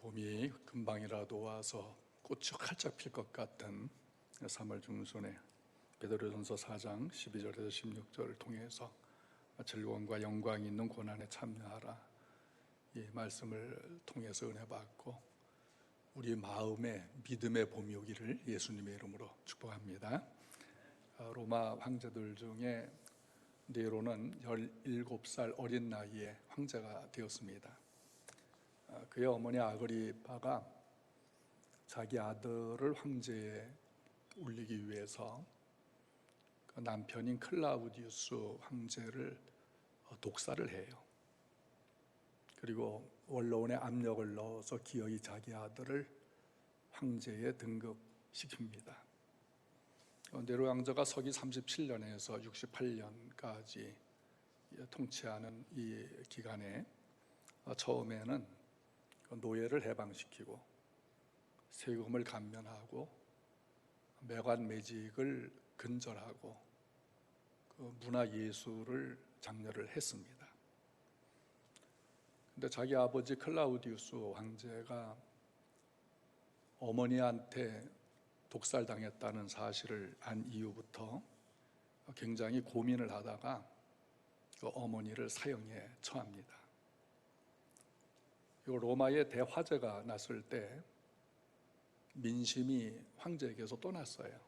봄이 금방이라도 와서 꽃이 활짝 필 것 같은 3월 중순에 베드로전서 4장 12절에서 16절을 통해서 즐거움과 영광이 있는 고난에 참여하라, 이 말씀을 통해서 은혜 받고 우리 마음에 믿음의 봄이 오기를 예수님의 이름으로 축복합니다. 로마 황제들 중에 네로는 17살 어린 나이에 황제가 되었습니다. 그의 어머니 아그리파가 자기 아들을 황제에 올리기 위해서 그 남편인 클라우디우스 황제를 독살을 해요. 그리고 원로원의 압력을 넣어서 기어이 자기 아들을 황제에 등극시킵니다. 네로 황제가 서기 37년에서 68년까지 통치하는 이 기간에 처음에는 노예를 해방시키고 세금을 감면하고 매관 매직을 근절하고 그 문화예술을 장려를 했습니다. 근데 자기 아버지 클라우디우스 황제가 어머니한테 독살당했다는 사실을 안 이후부터 굉장히 고민을 하다가 그 어머니를 사형에 처합니다. 로마의 대화재가 났을 때 민심이 황제에게서 떠났어요.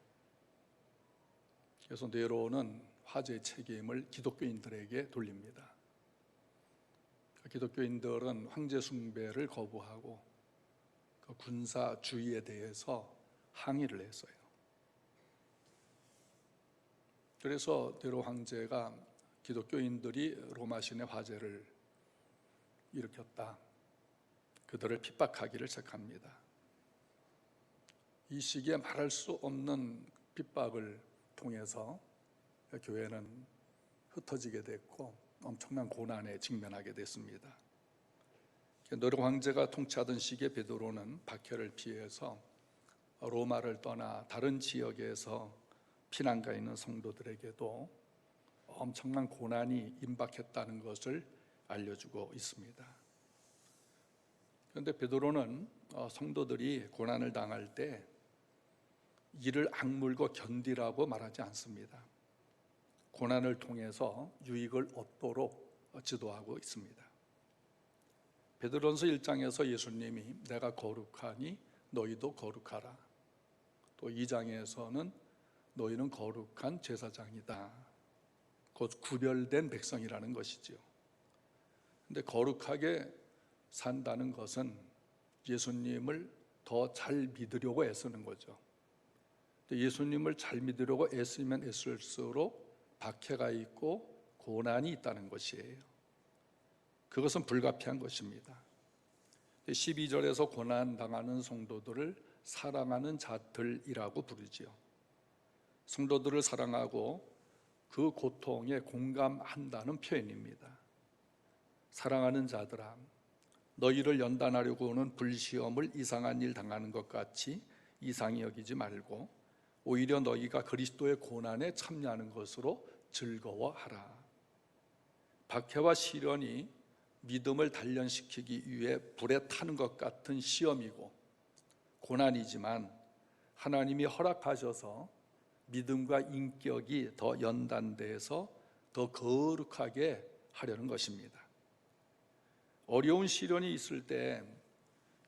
그래서 네로는 화재의 책임을 기독교인들에게 돌립니다. 기독교인들은 황제 숭배를 거부하고 그 군사주의에 대해서 항의를 했어요. 그래서 네로 황제가 기독교인들이 로마 신의 화재를 일으켰다, 그들을 핍박하기를 시작합니다. 이 시기에 말할 수 없는 핍박을 통해서 교회는 흩어지게 됐고 엄청난 고난에 직면하게 됐습니다. 네로 황제가 통치하던 시기에 베드로는 박해를 피해서 로마를 떠나 다른 지역에서 피난가 있는 성도들에게도 엄청난 고난이 임박했다는 것을 알려주고 있습니다. 그런데 베드로는 성도들이 고난을 당할 때 이를 악물고 견디라고 말하지 않습니다. 고난을 통해서 유익을 얻도록 지도하고 있습니다. 베드로전서 1장에서 예수님이 내가 거룩하니 너희도 거룩하라, 또 2장에서는 너희는 거룩한 제사장이다, 곧 구별된 백성이라는 것이지요. 그런데 거룩하게 산다는 것은 예수님을 더 잘 믿으려고 애쓰는 거죠. 예수님을 잘 믿으려고 애쓰면 애쓸수록 박해가 있고 고난이 있다는 것이에요. 그것은 불가피한 것입니다. 12절에서 고난당하는 성도들을 사랑하는 자들이라고 부르지요. 성도들을 사랑하고 그 고통에 공감한다는 표현입니다. 사랑하는 자들아, 너희를 연단하려고 오는 불시험을 이상한 일 당하는 것 같이 이상히 여기지 말고 오히려 너희가 그리스도의 고난에 참여하는 것으로 즐거워하라. 박해와 시련이 믿음을 단련시키기 위해 불에 타는 것 같은 시험이고 고난이지만 하나님이 허락하셔서 믿음과 인격이 더 연단돼서 더 거룩하게 하려는 것입니다. 어려운 시련이 있을 때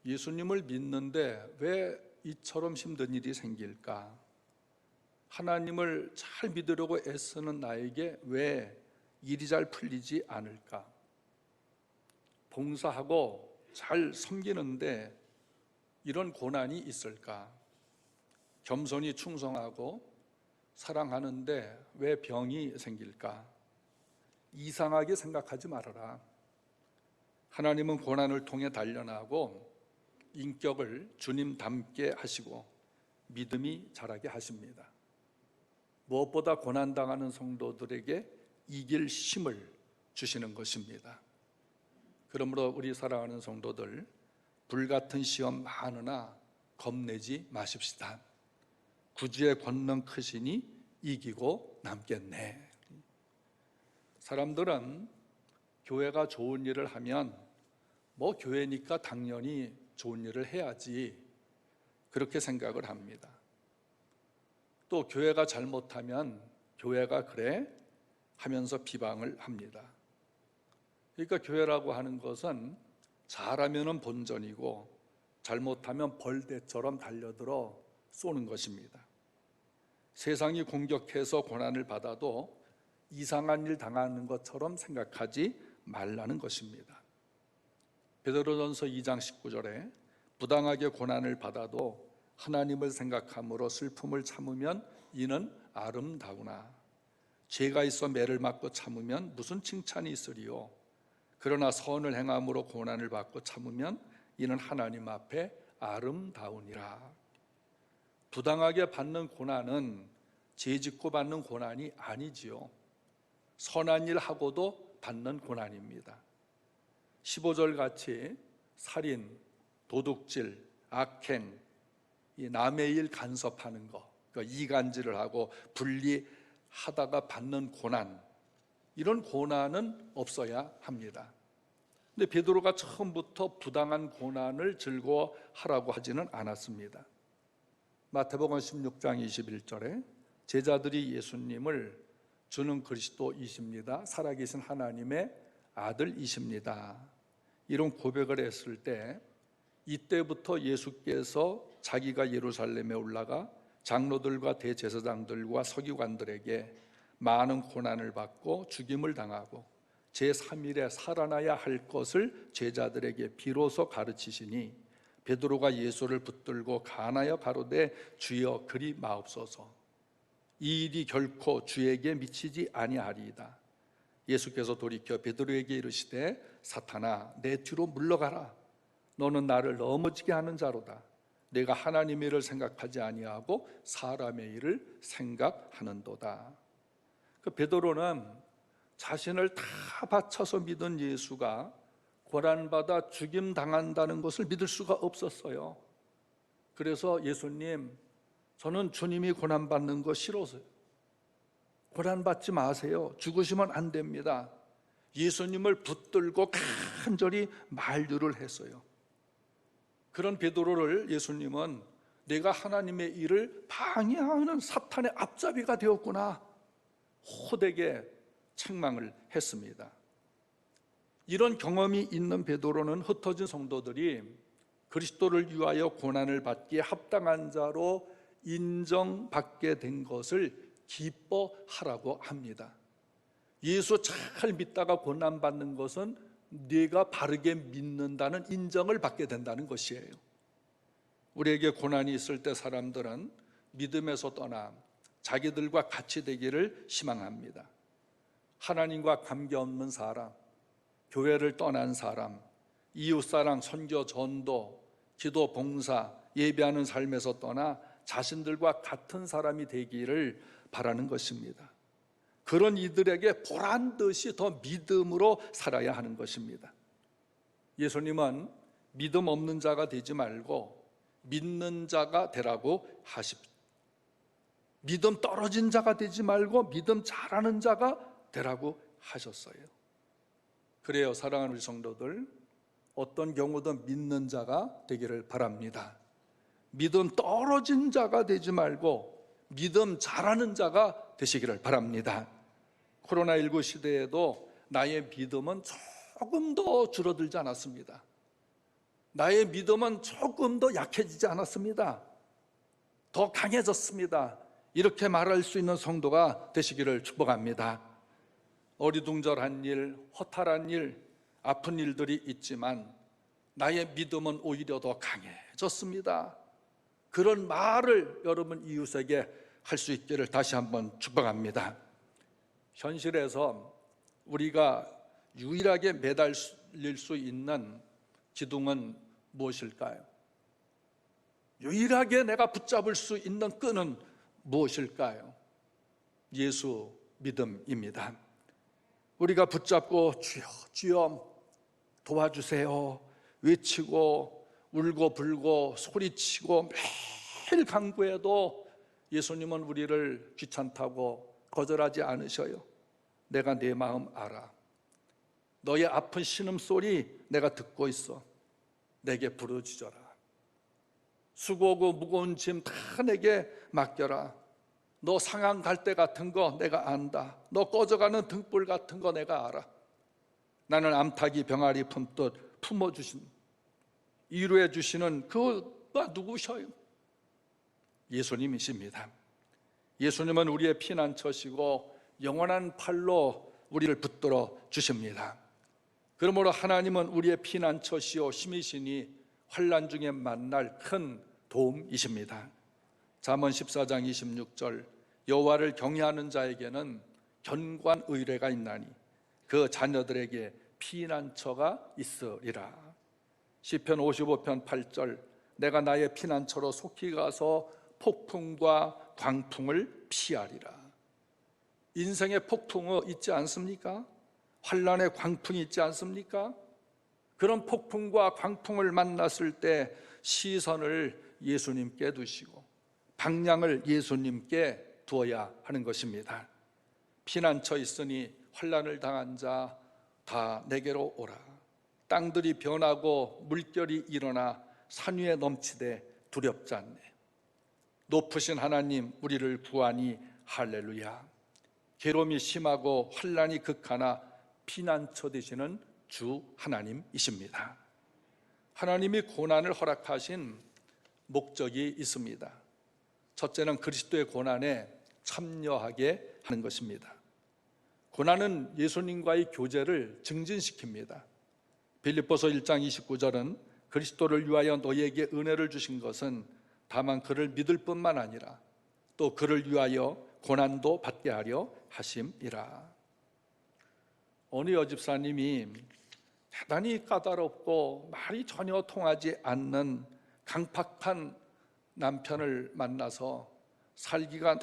예수님을 믿는데 왜 이처럼 힘든 일이 생길까? 하나님을 잘 믿으려고 애쓰는 나에게 왜 일이 잘 풀리지 않을까? 봉사하고 잘 섬기는데 이런 고난이 있을까? 겸손히 충성하고 사랑하는데 왜 병이 생길까? 이상하게 생각하지 말아라. 하나님은 고난을 통해 단련하고 인격을 주님 닮게 하시고 믿음이 자라게 하십니다. 무엇보다 고난당하는 성도들에게 이길 힘을 주시는 것입니다. 그러므로 우리 사랑하는 성도들, 불같은 시험 많으나 겁내지 마십시다. 구주의 권능 크시니 이기고 남겠네. 사람들은 교회가 좋은 일을 하면 뭐 교회니까 당연히 좋은 일을 해야지 그렇게 생각을 합니다. 또 교회가 잘못하면 교회가 그래 하면서 비방을 합니다. 그러니까 교회라고 하는 것은 잘하면 본전이고 잘못하면 벌떼처럼 달려들어 쏘는 것입니다. 세상이 공격해서 고난을 받아도 이상한 일 당하는 것처럼 생각하지 말라는 것입니다. 베드로전서 2장 19절에 부당하게 고난을 받아도 하나님을 생각함으로 슬픔을 참으면 이는 아름다우나 죄가 있어 매를 맞고 참으면 무슨 칭찬이 있으리요. 그러나 선을 행함으로 고난을 받고 참으면 이는 하나님 앞에 아름다우니라. 부당하게 받는 고난은 죄 짓고 받는 고난이 아니지요. 선한 일 하고도 받는 고난입니다. 15절 같이 살인, 도둑질, 악행, 이 남의 일 간섭하는 거, 그러니까 이간질을 하고 분리하다가 받는 고난, 이런 고난은 없어야 합니다. 근데 베드로가 처음부터 부당한 고난을 즐거워하라고 하지는 않았습니다. 마태복음 16장 21절에 제자들이 예수님을 주는 그리스도이십니다, 살아계신 하나님의 아들이십니다, 이런 고백을 했을 때 이때부터 예수께서 자기가 예루살렘에 올라가 장로들과 대제사장들과 서기관들에게 많은 고난을 받고 죽임을 당하고 제3일에 살아나야 할 것을 제자들에게 비로소 가르치시니 베드로가 예수를 붙들고 간하여 가로되 주여 그리 마옵소서, 이 일이 결코 주에게 미치지 아니하리이다. 예수께서 돌이켜 베드로에게 이르시되 사탄아 내 뒤로 물러가라, 너는 나를 넘어지게 하는 자로다. 내가 하나님의 일을 생각하지 아니하고 사람의 일을 생각하는도다. 그 베드로는 자신을 다 바쳐서 믿은 예수가 고난받아 죽임당한다는 것을 믿을 수가 없었어요. 그래서 예수님, 저는 주님이 고난받는 거 싫어서요. 고난받지 마세요. 죽으시면 안 됩니다. 예수님을 붙들고 간절히 만류를 했어요. 그런 베드로를 예수님은 내가 하나님의 일을 방해하는 사탄의 앞잡이가 되었구나, 호되게 책망을 했습니다. 이런 경험이 있는 베드로는 흩어진 성도들이 그리스도를 위하여 고난을 받기에 합당한 자로 인정받게 된 것을 기뻐하라고 합니다. 예수 잘 믿다가 고난받는 것은 네가 바르게 믿는다는 인정을 받게 된다는 것이에요. 우리에게 고난이 있을 때 사람들은 믿음에서 떠나 자기들과 같이 되기를 희망합니다. 하나님과 관계없는 사람, 교회를 떠난 사람, 이웃사랑, 선교, 전도, 기도, 봉사, 예배하는 삶에서 떠나 자신들과 같은 사람이 되기를 바라는 것입니다. 그런 이들에게 보란듯이 더 믿음으로 살아야 하는 것입니다. 예수님은 믿음 없는 자가 되지 말고 믿는 자가 되라고 하십시오. 믿음 떨어진 자가 되지 말고 믿음 잘하는 자가 되라고 하셨어요. 그래요, 사랑하는 우리 성도들, 어떤 경우든 믿는 자가 되기를 바랍니다. 믿음 떨어진 자가 되지 말고 믿음 잘하는 자가 되시기를 바랍니다. 코로나19 시대에도 나의 믿음은 조금 더 줄어들지 않았습니다. 나의 믿음은 조금 더 약해지지 않았습니다. 더 강해졌습니다. 이렇게 말할 수 있는 성도가 되시기를 축복합니다. 어리둥절한 일, 허탈한 일, 아픈 일들이 있지만 나의 믿음은 오히려 더 강해졌습니다. 그런 말을 여러분 이웃에게 할 수 있기를 다시 한번 축복합니다. 현실에서 우리가 유일하게 매달릴 수 있는 기둥은 무엇일까요? 유일하게 내가 붙잡을 수 있는 끈은 무엇일까요? 예수 믿음입니다. 우리가 붙잡고 주여 주여 도와주세요 외치고 울고 불고 소리치고 매일 간구해도 예수님은 우리를 귀찮다고 거절하지 않으셔요. 내가 네 마음 알아. 너의 아픈 신음소리 내가 듣고 있어. 내게 부르짖어라. 수고하고 무거운 짐 다 내게 맡겨라. 너 상한 갈대 같은 거 내가 안다. 너 꺼져가는 등불 같은 거 내가 알아. 나는 암탉이 병아리 품듯 품어주신, 위로해 주시는 그가 누구셔요? 예수님이십니다. 예수님은 우리의 피난처시고 영원한 팔로 우리를 붙들어 주십니다. 그러므로 하나님은 우리의 피난처시요 힘이시니 환난 중에 만날 큰 도움이십니다. 잠언 14장 26절, 여호와를 경외하는 자에게는 견고한 의뢰가 있나니 그 자녀들에게 피난처가 있으리라. 시편 55편 8절, 내가 나의 피난처로 속히 가서 폭풍과 광풍을 피하리라. 인생의 폭풍이 있지 않습니까? 환난의 광풍이 있지 않습니까? 그런 폭풍과 광풍을 만났을 때 시선을 예수님께 두시고 방향을 예수님께 두어야 하는 것입니다. 피난처 있으니 환난을 당한 자 다 내게로 오라. 땅들이 변하고 물결이 일어나 산 위에 넘치되 두렵지 않네. 높으신 하나님 우리를 구하니 할렐루야. 괴로움이 심하고 환난이 극하나 피난처 되시는 주 하나님이십니다. 하나님이 고난을 허락하신 목적이 있습니다. 첫째는 그리스도의 고난에 참여하게 하는 것입니다. 고난은 예수님과의 교제를 증진시킵니다. 빌립보서 1장 29절은 그리스도를 위하여 너희에게 은혜를 주신 것은 다만 그를 믿을 뿐만 아니라 또 그를 위하여 고난도 받게 하려 하심이라. 어느 여집사님이 대단히 까다롭고 말이 전혀 통하지 않는 강팍한 남편을 만나서 살기가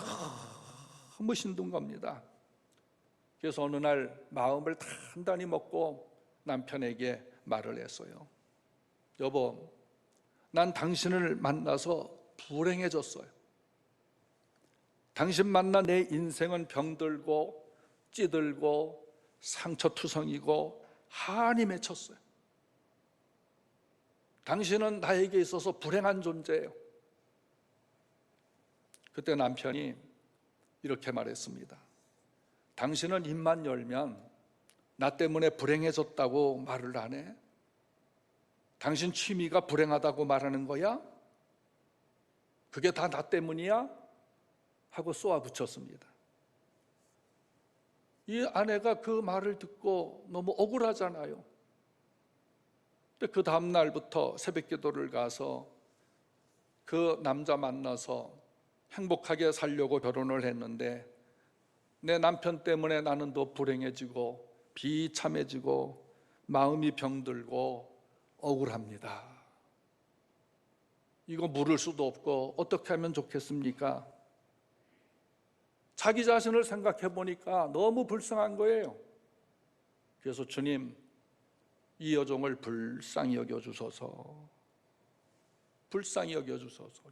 너무 힘든 겁니다. 그래서 어느 날 마음을 단단히 먹고 남편에게 말을 했어요. 여보, 난 당신을 만나서 불행해졌어요. 당신 만나 내 인생은 병들고 찌들고 상처투성이고 한이 맺혔어요. 당신은 나에게 있어서 불행한 존재예요. 그때 남편이 이렇게 말했습니다. 당신은 입만 열면 나 때문에 불행해졌다고 말을 안 해? 당신 취미가 불행하다고 말하는 거야? 그게 다 나 때문이야? 하고 쏘아붙였습니다. 이 아내가 그 말을 듣고 너무 억울하잖아요. 근데 그 다음 날부터 새벽 기도를 가서 그 남자 만나서 행복하게 살려고 결혼을 했는데 내 남편 때문에 나는 더 불행해지고 비참해지고 마음이 병들고 억울합니다. 이거 물을 수도 없고 어떻게 하면 좋겠습니까? 자기 자신을 생각해 보니까 너무 불쌍한 거예요. 그래서 주님, 이 여종을 불쌍히 여겨주소서. 불쌍히 여겨주소서.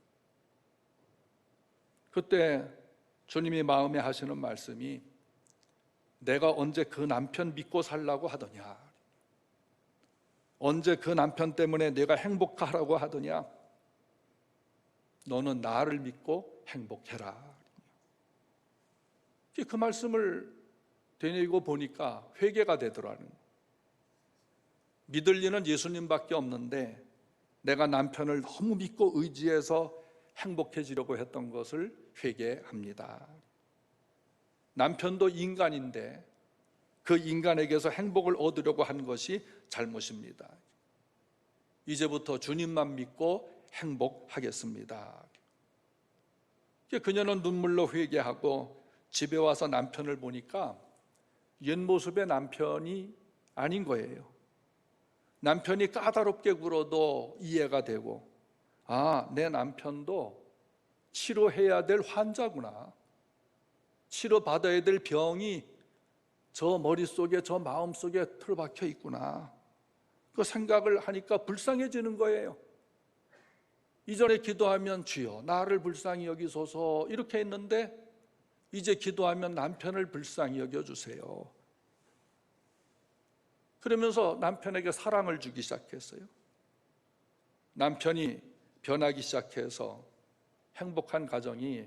그때 주님이 마음에 하시는 말씀이 내가 언제 그 남편 믿고 살라고 하더냐? 언제 그 남편 때문에 내가 행복하라고 하더냐? 너는 나를 믿고 행복해라. 그 말씀을 되뇌이고 보니까 회개가 되더라는. 믿을 리는 예수님밖에 없는데 내가 남편을 너무 믿고 의지해서 행복해지려고 했던 것을 회개합니다. 남편도 인간인데 그 인간에게서 행복을 얻으려고 한 것이 잘못입니다. 이제부터 주님만 믿고 행복하겠습니다. 그녀는 눈물로 회개하고 집에 와서 남편을 보니까 옛모습의 남편이 아닌 거예요. 남편이 까다롭게 굴어도 이해가 되고, 아, 내 남편도 치료해야 될 환자구나. 치료받아야 될 병이 저 머릿속에, 저 마음속에 틀어박혀 있구나. 그 생각을 하니까 불쌍해지는 거예요. 이전에 기도하면 주여 나를 불쌍히 여기소서 이렇게 했는데 이제 기도하면 남편을 불쌍히 여겨주세요. 그러면서 남편에게 사랑을 주기 시작했어요. 남편이 변하기 시작해서 행복한 가정이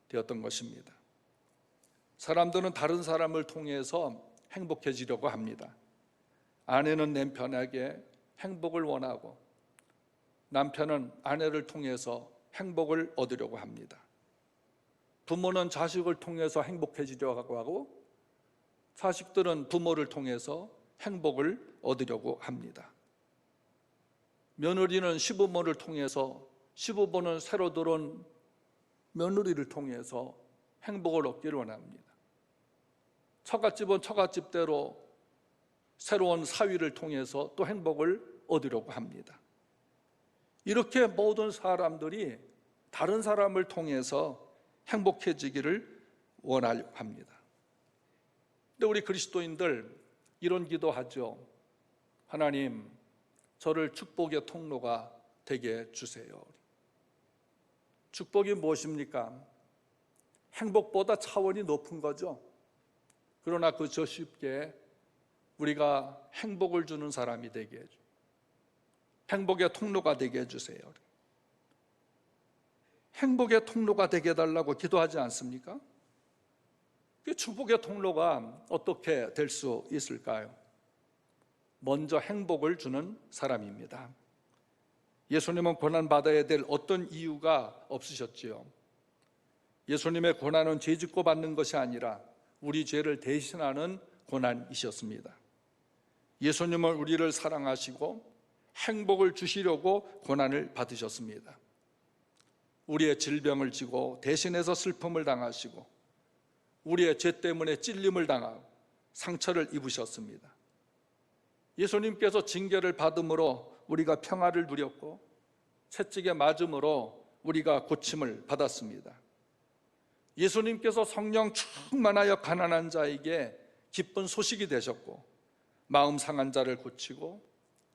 되었던 것입니다. 사람들은 다른 사람을 통해서 행복해지려고 합니다. 아내는 남편에게 행복을 원하고 남편은 아내를 통해서 행복을 얻으려고 합니다. 부모는 자식을 통해서 행복해지려고 하고 자식들은 부모를 통해서 행복을 얻으려고 합니다. 며느리는 시부모를 통해서, 시부모는 새로 들어온 며느리를 통해서 행복을 얻기를 원합니다. 처갓집은 처갓집대로 새로운 사위를 통해서 또 행복을 얻으려고 합니다. 이렇게 모든 사람들이 다른 사람을 통해서 행복해지기를 원하려 합니다. 근데 우리 그리스도인들 이런 기도하죠. 하나님, 저를 축복의 통로가 되게 해주세요. 축복이 무엇입니까? 행복보다 차원이 높은 거죠. 그러나 그저 쉽게 우리가 행복을 주는 사람이 되게 해주세요. 행복의 통로가 되게 해주세요. 행복의 통로가 되게 해달라고 기도하지 않습니까? 그 축복의 통로가 어떻게 될 수 있을까요? 먼저 행복을 주는 사람입니다. 예수님은 고난받아야 될 어떤 이유가 없으셨지요. 예수님의 고난은 죄 짓고 받는 것이 아니라 우리 죄를 대신하는 고난이셨습니다. 예수님은 우리를 사랑하시고 행복을 주시려고 고난을 받으셨습니다. 우리의 질병을 지고 대신해서 슬픔을 당하시고 우리의 죄 때문에 찔림을 당하고 상처를 입으셨습니다. 예수님께서 징계를 받음으로 우리가 평화를 누렸고 채찍에 맞음으로 우리가 고침을 받았습니다. 예수님께서 성령 충만하여 가난한 자에게 기쁜 소식이 되셨고 마음 상한 자를 고치고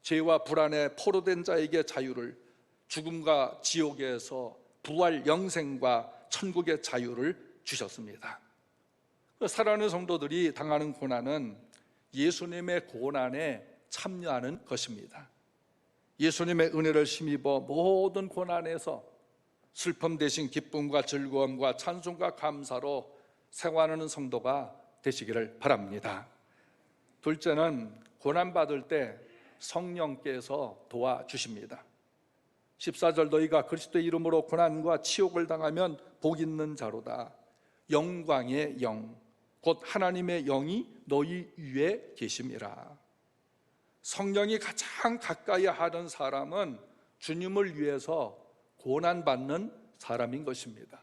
죄와 불안에 포로된 자에게 자유를, 죽음과 지옥에서 부활 영생과 천국의 자유를 주셨습니다. 사랑하는 성도들이 당하는 고난은 예수님의 고난에 참여하는 것입니다. 예수님의 은혜를 힘입어 모든 고난에서 슬픔 대신 기쁨과 즐거움과 찬송과 감사로 생활하는 성도가 되시기를 바랍니다. 둘째는 고난받을 때 성령께서 도와주십니다. 14절 너희가 그리스도의 이름으로 고난과 치욕을 당하면 복 있는 자로다. 영광의 영 곧 하나님의 영이 너희 위에 계심이라. 성령이 가장 가까이 하는 사람은 주님을 위해서 고난받는 사람인 것입니다.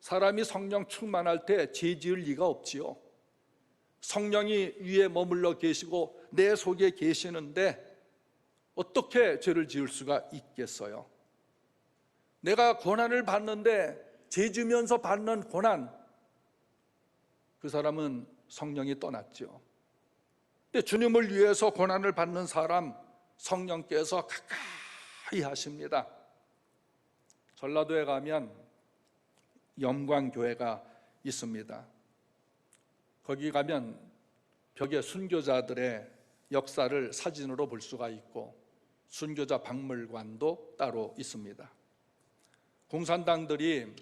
사람이 성령 충만할 때 죄 지을 리가 없지요. 성령이 위에 머물러 계시고 내 속에 계시는데 어떻게 죄를 지을 수가 있겠어요? 내가 고난을 받는데 죄 지으면서 받는 고난, 그 사람은 성령이 떠났죠. 근데 주님을 위해서 고난을 받는 사람 성령께서 가까이 하십니다. 전라도에 가면 영광교회가 있습니다. 거기 가면 벽에 순교자들의 역사를 사진으로 볼 수가 있고 순교자 박물관도 따로 있습니다. 공산당들이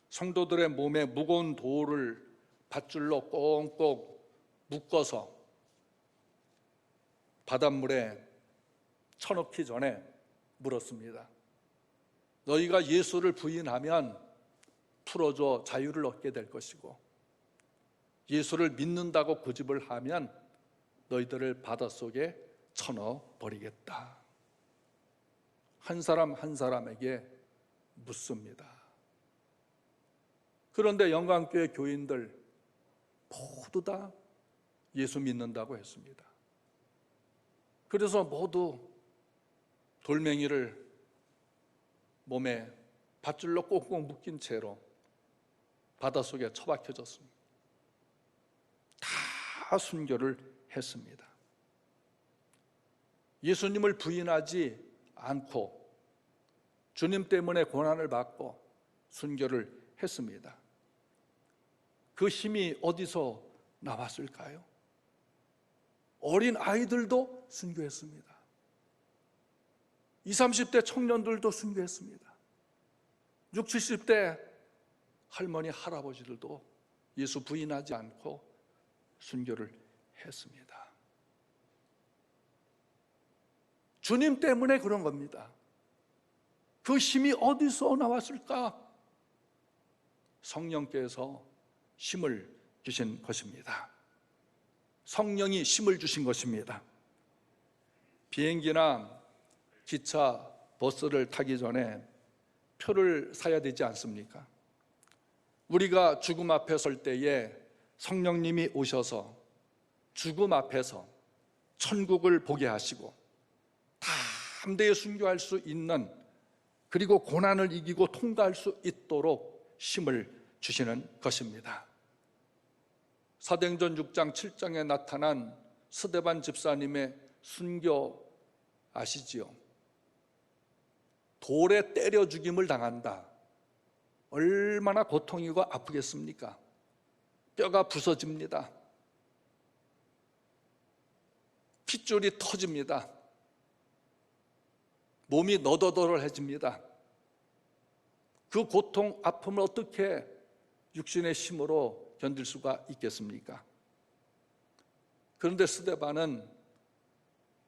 성도들의 몸에 무거운 돌을 밧줄로 꽁꽁 묶어서 바닷물에 쳐넣기 전에 물었습니다. 너희가 예수를 부인하면 풀어줘 자유를 얻게 될 것이고 예수를 믿는다고 고집을 하면 너희들을 바닷속에 쳐넣어버리겠다. 한 사람 한 사람에게 묻습니다. 그런데 영광교회 교인들 모두 다 예수 믿는다고 했습니다. 그래서 모두 돌멩이를 몸에 밧줄로 꽁꽁 묶인 채로 바닷속에 처박혀졌습니다. 다 순교를 했습니다. 예수님을 부인하지 않고 주님 때문에 고난을 받고 순교를 했습니다. 그 힘이 어디서 나왔을까요? 어린 아이들도 순교했습니다. 20, 30대 청년들도 순교했습니다. 60, 70대 할머니, 할아버지들도 예수 부인하지 않고 순교를 했습니다. 주님 때문에 그런 겁니다. 그 힘이 어디서 나왔을까? 성령께서 힘을 주신 것입니다. 성령이 힘을 주신 것입니다. 비행기나 기차, 버스를 타기 전에 표를 사야 되지 않습니까? 우리가 죽음 앞에 설 때에 성령님이 오셔서 죽음 앞에서 천국을 보게 하시고 담대히 순교할 수 있는, 그리고 고난을 이기고 통과할 수 있도록 힘을 주시는 것입니다. 사도행전 6장 7장에 나타난 스데반 집사님의 순교 아시지요? 돌에 때려 죽임을 당한다. 얼마나 고통이고 아프겠습니까? 뼈가 부서집니다. 핏줄이 터집니다. 몸이 너덜너덜해집니다. 그 고통, 아픔을 어떻게 육신의 힘으로 견딜 수가 있겠습니까? 그런데 스데반은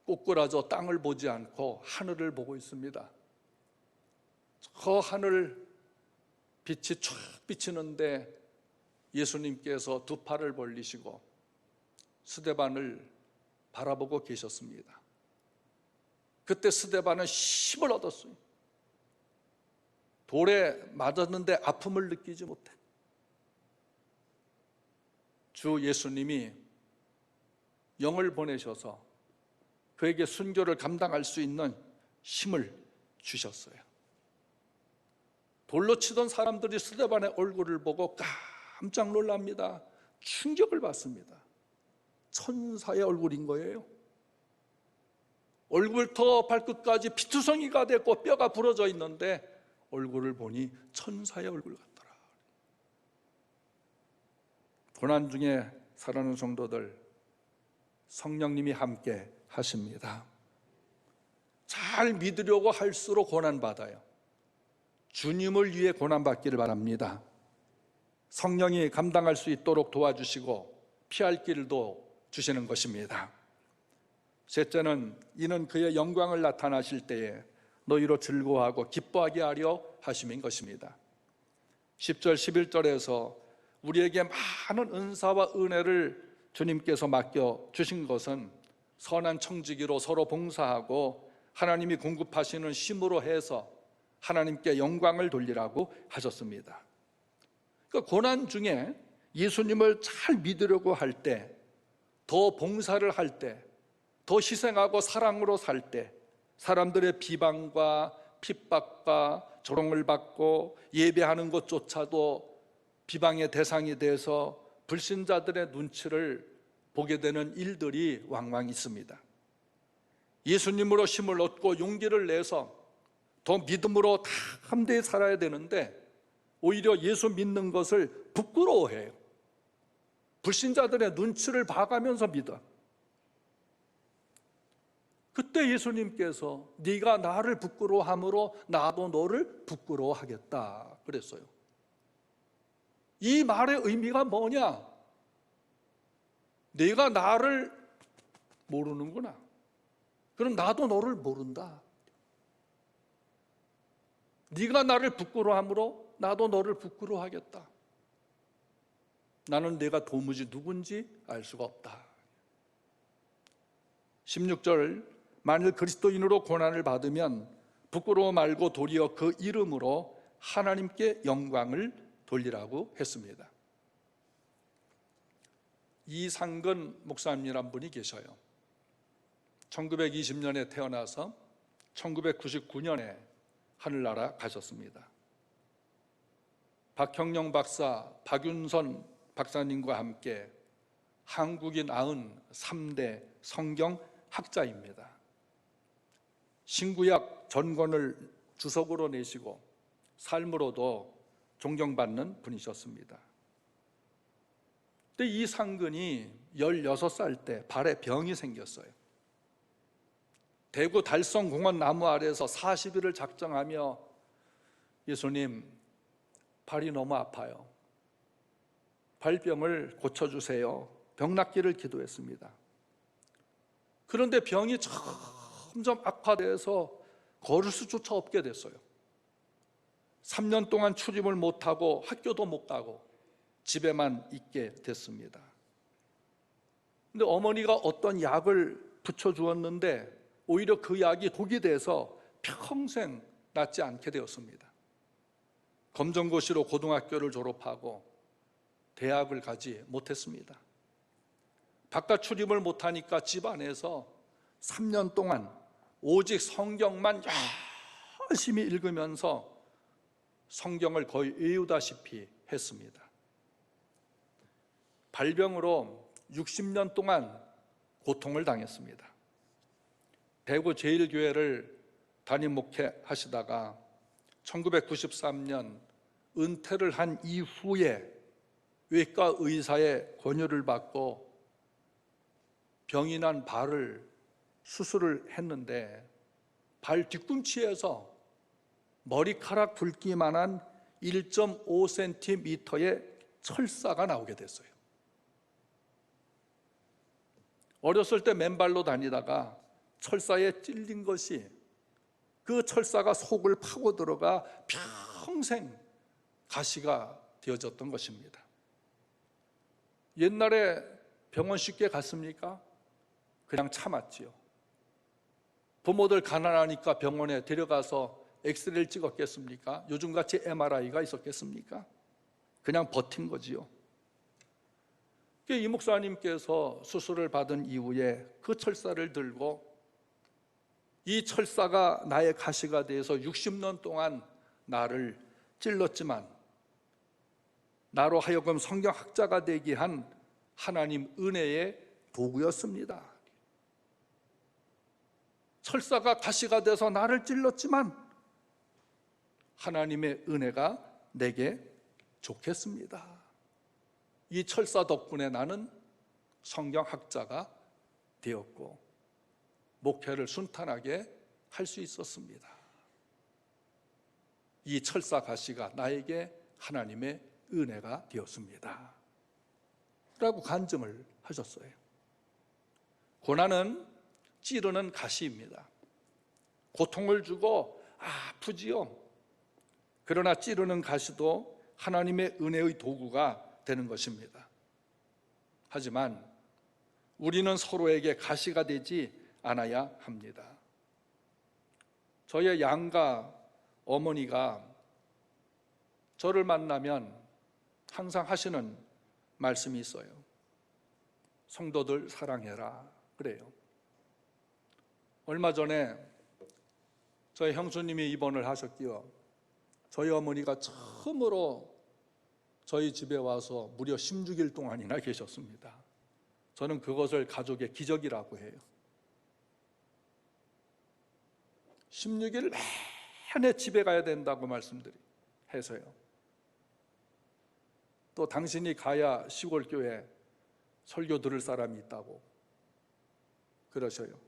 꼬꾸라져 땅을 보지 않고 하늘을 보고 있습니다. 저 하늘 빛이 쫙 비치는데 예수님께서 두 팔을 벌리시고 스데반을 바라보고 계셨습니다. 그때 스데반은 힘을 얻었어요. 돌에 맞았는데 아픔을 느끼지 못해. 주 예수님이 영을 보내셔서 그에게 순교를 감당할 수 있는 힘을 주셨어요. 돌로 치던 사람들이 스데반의 얼굴을 보고 깜짝 놀랍니다. 충격을 받습니다. 천사의 얼굴인 거예요. 얼굴부터 발끝까지 피투성이가 됐고 뼈가 부러져 있는데 얼굴을 보니 천사의 얼굴 같더라. 고난 중에 살아가는 성도들, 성령님이 함께 하십니다. 잘 믿으려고 할수록 고난받아요. 주님을 위해 고난받기를 바랍니다. 성령이 감당할 수 있도록 도와주시고 피할 길도 주시는 것입니다. 셋째는, 이는 그의 영광을 나타나실 때에 너희로 즐거워하고 기뻐하게 하려 하심인 것입니다. 10절 11절에서 우리에게 많은 은사와 은혜를 주님께서 맡겨주신 것은 선한 청지기로 서로 봉사하고 하나님이 공급하시는 힘으로 해서 하나님께 영광을 돌리라고 하셨습니다. 그러니까 고난 중에 예수님을 잘 믿으려고 할 때, 더 봉사를 할 때, 더 희생하고 사랑으로 살 때, 사람들의 비방과 핍박과 조롱을 받고 예배하는 것조차도 비방의 대상이 돼서 불신자들의 눈치를 보게 되는 일들이 왕왕 있습니다. 예수님으로 힘을 얻고 용기를 내서 더 믿음으로 담대히 살아야 되는데 오히려 예수 믿는 것을 부끄러워해요. 불신자들의 눈치를 봐가면서 믿어. 그때 예수님께서 네가 나를 부끄러워함으로 나도 너를 부끄러워하겠다 그랬어요. 이 말의 의미가 뭐냐? 네가 나를 모르는구나. 그럼 나도 너를 모른다. 네가 나를 부끄러워함으로 나도 너를 부끄러워하겠다. 나는 내가 도무지 누군지 알 수가 없다. 16절, 만일 그리스도인으로 고난을 받으면 부끄러워 말고 도리어 그 이름으로 하나님께 영광을 돌리라고 했습니다. 이상근 목사님이란 분이 계셔요. 1920년에 태어나서 1999년에 하늘나라 가셨습니다. 박형영 박사, 박윤선 박사님과 함께 한국인 93대 성경 학자입니다. 신구약 전권을 주석으로 내시고 삶으로도 존경받는 분이셨습니다. 그때 이 상근이 16살 때 발에 병이 생겼어요. 대구 달성공원 나무 아래에서 40일을 작정하며 예수님, 발이 너무 아파요. 발병을 고쳐주세요. 병 낫기를 기도했습니다. 그런데 병이 점점 악화돼서 걸을 수조차 없게 됐어요. 3년 동안 출입을 못하고 학교도 못 가고 집에만 있게 됐습니다. 근데 어머니가 어떤 약을 붙여주었는데 오히려 그 약이 독이 돼서 평생 낫지 않게 되었습니다. 검정고시로 고등학교를 졸업하고 대학을 가지 못했습니다. 바깥 출입을 못하니까 집 안에서 3년 동안 오직 성경만 열심히 읽으면서 성경을 거의 외우다시피 했습니다. 발병으로 60년 동안 고통을 당했습니다. 대구 제일교회를 담임 목회하시다가 1993년 은퇴를 한 이후에 외과 의사의 권유를 받고 병이 난 발을 수술을 했는데 발 뒤꿈치에서 머리카락 굵기만한 1.5cm의 철사가 나오게 됐어요. 어렸을 때 맨발로 다니다가 철사에 찔린 것이 그 철사가 속을 파고 들어가 평생 가시가 되어졌던 것입니다. 옛날에 병원 쉽게 갔습니까? 그냥 참았지요. 부모들 가난하니까 병원에 데려가서 엑스레이를 찍었겠습니까? 요즘같이 MRI가 있었겠습니까? 그냥 버틴 거지요. 이 목사님께서 수술을 받은 이후에 그 철사를 들고 이 철사가 나의 가시가 돼서 60년 동안 나를 찔렀지만 나로 하여금 성경학자가 되게 한 하나님 은혜의 도구였습니다. 철사가 가시가 돼서 나를 찔렀지만 하나님의 은혜가 내게 좋겠습니다. 이 철사 덕분에 나는 성경학자가 되었고 목회를 순탄하게 할 수 있었습니다. 이 철사 가시가 나에게 하나님의 은혜가 되었습니다. 라고 간증을 하셨어요. 고난은 찌르는 가시입니다. 고통을 주고 아프지요. 그러나 찌르는 가시도 하나님의 은혜의 도구가 되는 것입니다. 하지만 우리는 서로에게 가시가 되지 않아야 합니다. 저의 양가 어머니가 저를 만나면 항상 하시는 말씀이 있어요. 성도들 사랑해라 그래요. 얼마 전에 저희 형수님이 입원을 하셨기요. 저희 어머니가 처음으로 저희 집에 와서 무려 16일 동안이나 계셨습니다. 저는 그것을 가족의 기적이라고 해요. 16일 내내 집에 가야 된다고 말씀드려서요. 또 당신이 가야 시골 교회 설교 들을 사람이 있다고 그러셔요.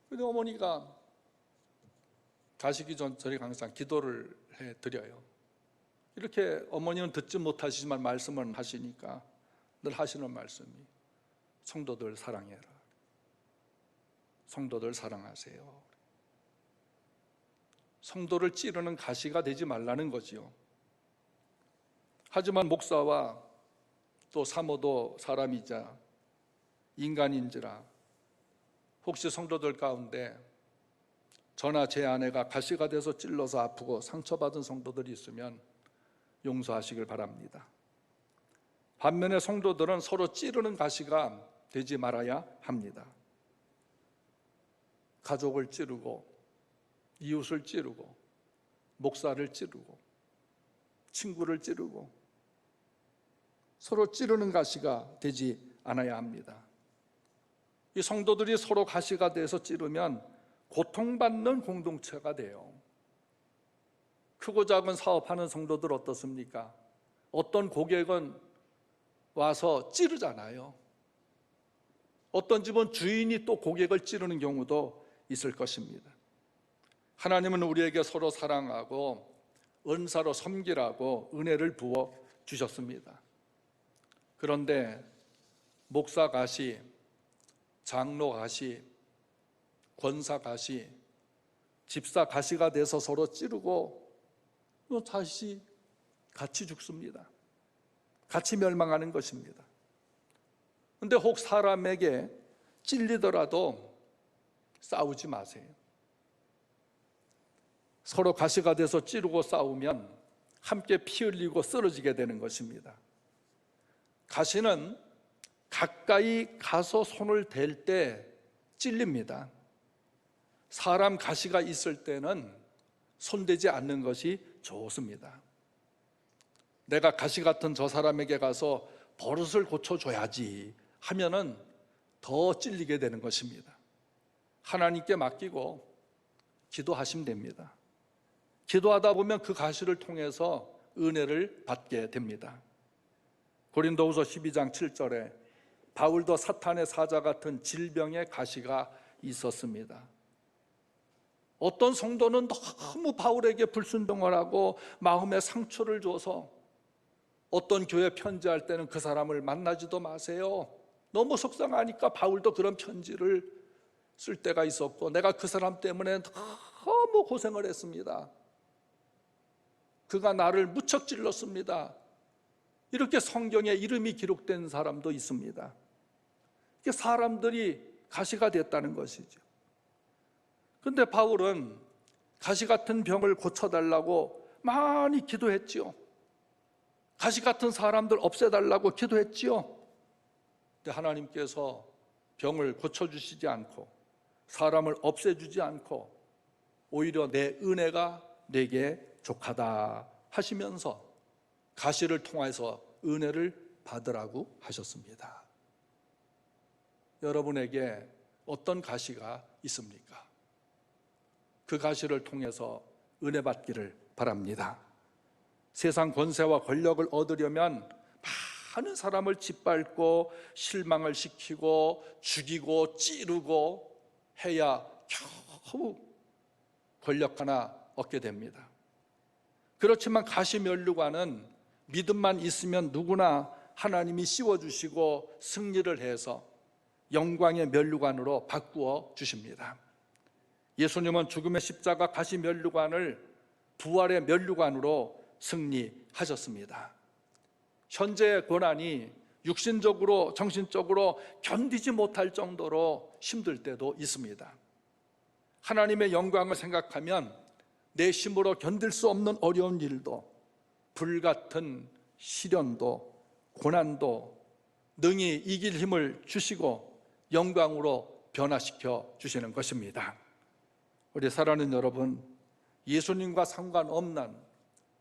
그런데 어머니가 가시기 전 저희가 항상 기도를 해드려요. 이렇게 어머니는 듣지 못하시지만 말씀을 하시니까 늘 하시는 말씀이 성도들 사랑해라. 성도들 사랑하세요. 성도를 찌르는 가시가 되지 말라는 거지요. 하지만 목사와 또 사모도 사람이자 인간인지라 혹시 성도들 가운데 저나 제 아내가 가시가 돼서 찔러서 아프고 상처받은 성도들이 있으면 용서하시길 바랍니다. 반면에 성도들은 서로 찌르는 가시가 되지 말아야 합니다. 가족을 찌르고 이웃을 찌르고 목사를 찌르고 친구를 찌르고 서로 찌르는 가시가 되지 않아야 합니다. 이 성도들이 서로 가시가 돼서 찌르면 고통받는 공동체가 돼요. 크고 작은 사업하는 성도들 어떻습니까? 어떤 고객은 와서 찌르잖아요. 어떤 집은 주인이 또 고객을 찌르는 경우도 있을 것입니다. 하나님은 우리에게 서로 사랑하고 은사로 섬기라고 은혜를 부어 주셨습니다. 그런데 목사 가시, 장로 가시, 권사 가시, 집사 가시가 돼서 서로 찌르고 또 다시 같이 죽습니다. 같이 멸망하는 것입니다. 그런데 혹 사람에게 찔리더라도 싸우지 마세요. 서로 가시가 돼서 찌르고 싸우면 함께 피 흘리고 쓰러지게 되는 것입니다. 가시는 가까이 가서 손을 댈 때 찔립니다. 사람 가시가 있을 때는 손대지 않는 것이 좋습니다. 내가 가시 같은 저 사람에게 가서 버릇을 고쳐줘야지 하면은 더 찔리게 되는 것입니다. 하나님께 맡기고 기도하시면 됩니다. 기도하다 보면 그 가시를 통해서 은혜를 받게 됩니다. 고린도후서 12장 7절에 바울도 사탄의 사자 같은 질병의 가시가 있었습니다. 어떤 성도는 너무 바울에게 불순종을 하고 마음에 상처를 줘서 어떤 교회 편지할 때는 그 사람을 만나지도 마세요. 너무 속상하니까 바울도 그런 편지를 쓸 때가 있었고, 내가 그 사람 때문에 너무 고생을 했습니다. 그가 나를 무척 찔렀습니다. 이렇게 성경에 이름이 기록된 사람도 있습니다. 이게 사람들이 가시가 됐다는 것이죠. 그런데 바울은 가시 같은 병을 고쳐달라고 많이 기도했지요. 가시 같은 사람들 없애달라고 기도했지요. 근데 하나님께서 병을 고쳐주시지 않고 사람을 없애주지 않고 오히려 내 은혜가 내게 족하다 하시면서 가시를 통해서 은혜를 받으라고 하셨습니다. 여러분에게 어떤 가시가 있습니까? 그 가시를 통해서 은혜 받기를 바랍니다. 세상 권세와 권력을 얻으려면 많은 사람을 짓밟고 실망을 시키고 죽이고 찌르고 해야 겨우 권력 하나 얻게 됩니다. 그렇지만 가시면류관은 믿음만 있으면 누구나 하나님이 씌워주시고 승리를 해서 영광의 면류관으로 바꾸어 주십니다. 예수님은 죽음의 십자가 가시면류관을 부활의 면류관으로 승리하셨습니다. 현재의 고난이 육신적으로 정신적으로 견디지 못할 정도로 힘들 때도 있습니다. 하나님의 영광을 생각하면 내 힘으로 견딜 수 없는 어려운 일도, 불같은 시련도, 고난도 능히 이길 힘을 주시고 영광으로 변화시켜 주시는 것입니다. 우리 사랑하는 여러분, 예수님과 상관없는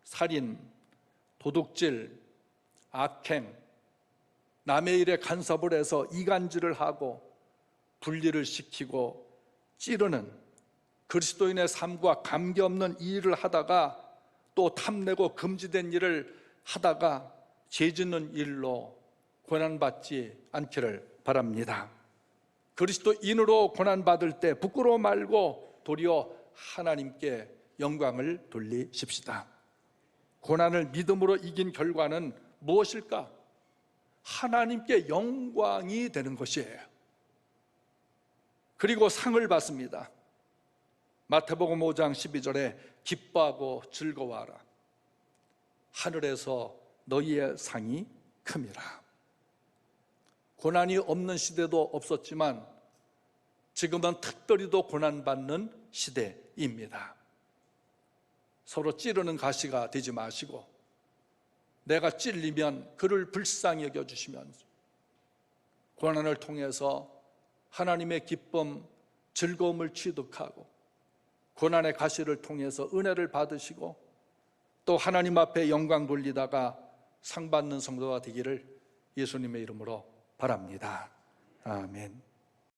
살인, 도둑질, 악행, 남의 일에 간섭을 해서 이간질을 하고 분리를 시키고 찌르는 그리스도인의 삶과 관계없는 이 일을 하다가 또 탐내고 금지된 일을 하다가 죄짓는 일로 고난받지 않기를 바랍니다. 그리스도인으로 고난받을 때 부끄러워 말고 도리어 하나님께 영광을 돌리십시다. 고난을 믿음으로 이긴 결과는 무엇일까? 하나님께 영광이 되는 것이에요. 그리고 상을 받습니다. 마태복음 5장 12절에 기뻐하고 즐거워하라. 하늘에서 너희의 상이 큼이라. 고난이 없는 시대도 없었지만 지금은 특별히 더 고난받는 시대입니다. 서로 찌르는 가시가 되지 마시고 내가 찔리면 그를 불쌍히 여겨주시면서 고난을 통해서 하나님의 기쁨, 즐거움을 취득하고 고난의 가시를 통해서 은혜를 받으시고 또 하나님 앞에 영광 돌리다가 상 받는 성도가 되기를 예수님의 이름으로 바랍니다. 아멘.